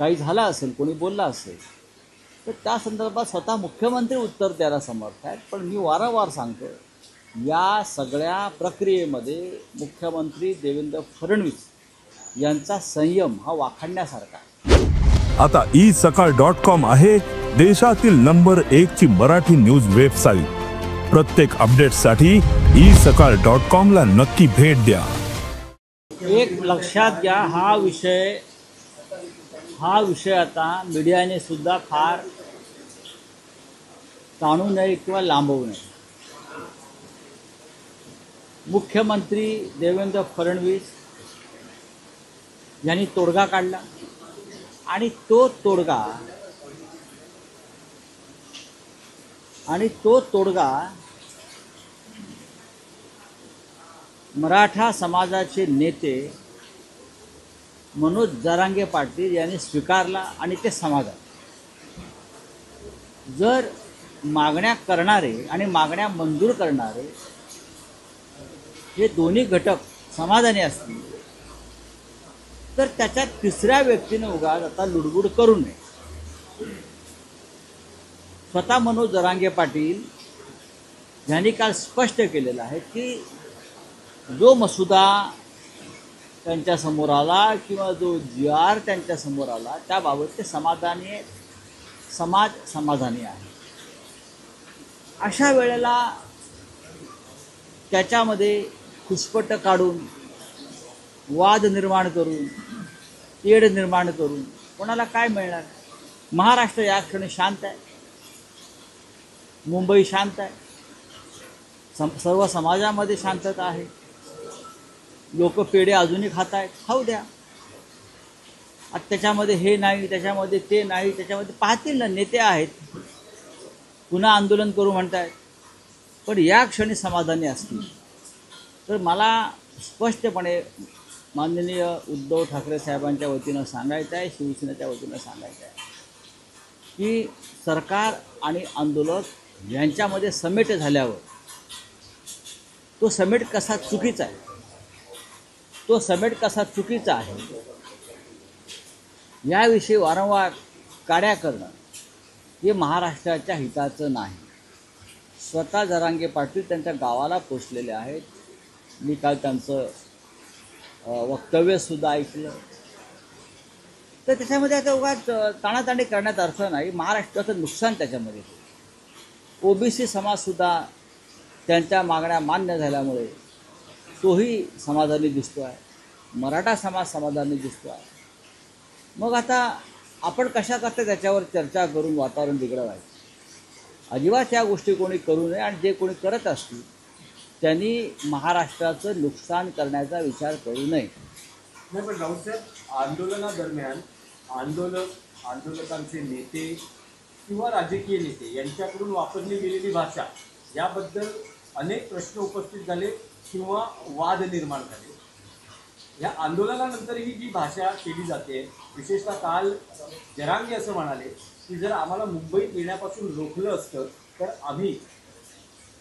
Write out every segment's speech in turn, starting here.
काही झालं असेल, कोणी बोलला असेल तर त्या संदर्भात स्वतः मुख्यमंत्री उत्तर द्यायला समर्थ आहेत. पण मी वारंवार सांगतो, या सगळ्या प्रक्रियेमध्ये मुख्यमंत्री देवेंद्र फडणवीस यांचा संयम हा वाखाणण्यासारखा आहे. आता isakal.com आहे देशातील नंबर 1 ची मराठी न्यूज वेबसाईट. प्रत्येक अपडेटसाठी isakal.com ला नक्की भेट द्या. एक लक्षात घ्या, हा विषय आता मीडियाने सुद्धा फार ताणू नये किंवा लांबवू नये. मुख्यमंत्री देवेंद्र फडणवीस यांनी तोडगा काढला आणि तो तोडगा मराठा समाजाचे नेते मनोज जरांगे पाटील यांनी स्वीकारला आणि ते समाधान. जर मागण्या करणारे आणि मागण्या मंजूर करणारे हे दोन्ही घटक समाधानी असतील तर त्याच्यात तिसऱ्या व्यक्तीने उगाच आता लुडबुड करू नये. स्वतः मनोज जरांगे पाटील यांनी काल स्पष्ट केलेलं आहे की जो मसुदा त्यांच्यासमोर आला किंवा जो GR त्यांच्यासमोर आला त्याबाबत ते समाज समाधानी आहे. अशा वेळेला त्याच्यामध्ये खुसपट काढून, वाद निर्माण करून, तेढ निर्माण करून कोणाला काय मिळणार? महाराष्ट्र या क्षणी शांत आहे, मुंबई शांत आहे, सर्व समाजामध्ये शांतता आहे. लोक पेढे अजूनही खात आहेत, खाऊ द्या. आता त्याच्यामध्ये हे नाही, त्याच्यामध्ये ते नाही, त्याच्यामध्ये पाहतील ना, नेते आहेत, पुन्हा आंदोलन करू म्हणतायत. पण या क्षणी समाधानी असतील तर मला स्पष्टपणे माननीय उद्धव ठाकरे साहेबांच्या वतीनं सांगायचं आहे, शिवसेनेच्या वतीनं सांगायचं आहे की सरकार आणि आंदोलक यांच्यामध्ये समेट झाल्यावर तो समेट कसा चुकीचा आहे याविषयी वारंवार काड्या करणं हे महाराष्ट्राच्या हिताचं नाही. स्वतः जरांगे पाटील त्यांच्या गावाला पोचलेले आहेत. मी काल त्यांचं वक्तव्यसुद्धा ऐकलं. तर त्याच्यामध्ये आता उगाच ताणाताणी करण्यात अर्थ नाही. महाराष्ट्राचं नुकसान त्याच्यामध्ये. OBC समाजसुद्धा त्यांच्या मागण्या मान्य झाल्यामुळे तोही समाधानी दिसतो आहे, मराठा समाज समाधानी दिसतो आहे. मग आता आपण कशा करता त्याच्यावर चर्चा करून वातावरण बिघडवायचं? अजिबात या गोष्टी कोणी करू नये. आणि जे कोणी करत असतील त्यांनी महाराष्ट्राचं नुकसान करण्याचा विचार करू नये. नाही, पण राऊतसाहेब, आंदोलनादरम्यान आंदोलकांचे नेते किंवा राजकीय नेते यांच्याकडून वापरली गेलेली भाषा याबद्दल अनेक प्रश्न उपस्थित झाले किंवा वाद निर्माण झाले. या आंदोलनानंतरही जी भाषा केली जाते, विशेषतः काल जरांगे असं म्हणाले की जर आम्हाला मुंबईत येण्यापासून रोखलं असतं तर आम्ही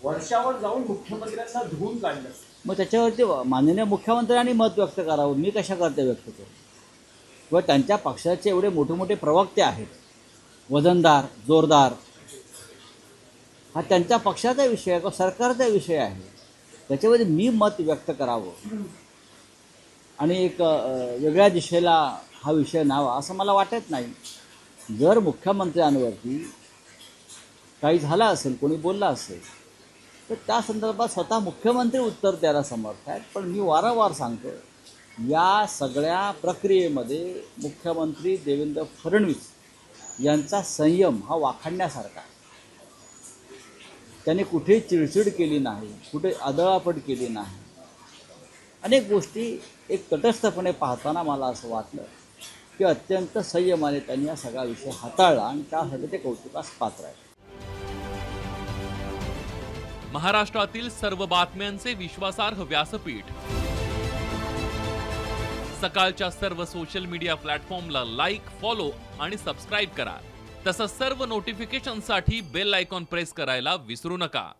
वर्षावर जाऊन मुख्यमंत्र्यांना धुवून काढलं. मग त्याच्यावरती माननीय मुख्यमंत्र्यांनी मत व्यक्त करावं. मी कशा करते व्यक्त करू? किंवा त्यांच्या पक्षाचे एवढे मोठे मोठे प्रवक्ते आहेत, वजनदार, जोरदार, हा त्यांच्या पक्षाचा विषय आहे किंवा सरकारचा विषय आहे. त्याच्यामध्ये मी मत व्यक्त करावं आणि एक वेगळ्या दिशेला हा विषय न्यावा असं मला वाटत नाही. जर मुख्यमंत्र्यांवरती काही झालं असेल, कोणी बोलला असेल तर त्या संदर्भात स्वतः मुख्यमंत्री उत्तर द्यायला समर्थ आहेत. पण मी वारंवार सांगतो, या सगळ्या प्रक्रियेमध्ये मुख्यमंत्री देवेंद्र फडणवीस यांचा संयम हा वाखाणण्यासारखा आहे. त्याने कुठेही चिडचिड केली नाही, कुठे आदळापट केली नाही. अनेक गोष्टी एक तटस्थपणे पाहताना मला असं वाटलं की अत्यंत संयमाने त्यांनी हा सगळा विषय हाताळला आणि त्यासाठी ते कौतुकास पात्र आहे. महाराष्ट्रातील सर्व बातम्यांचे विश्वासार्ह व्यासपीठ सकाळच्या सर्व सोशल मीडिया प्लॅटफॉर्मला लाईक, फॉलो आणि सबस्क्राईब करा. तसंच सर्व नोटिफिकेशनसाठी बेल आयकॉन प्रेस करायला विसरू नका.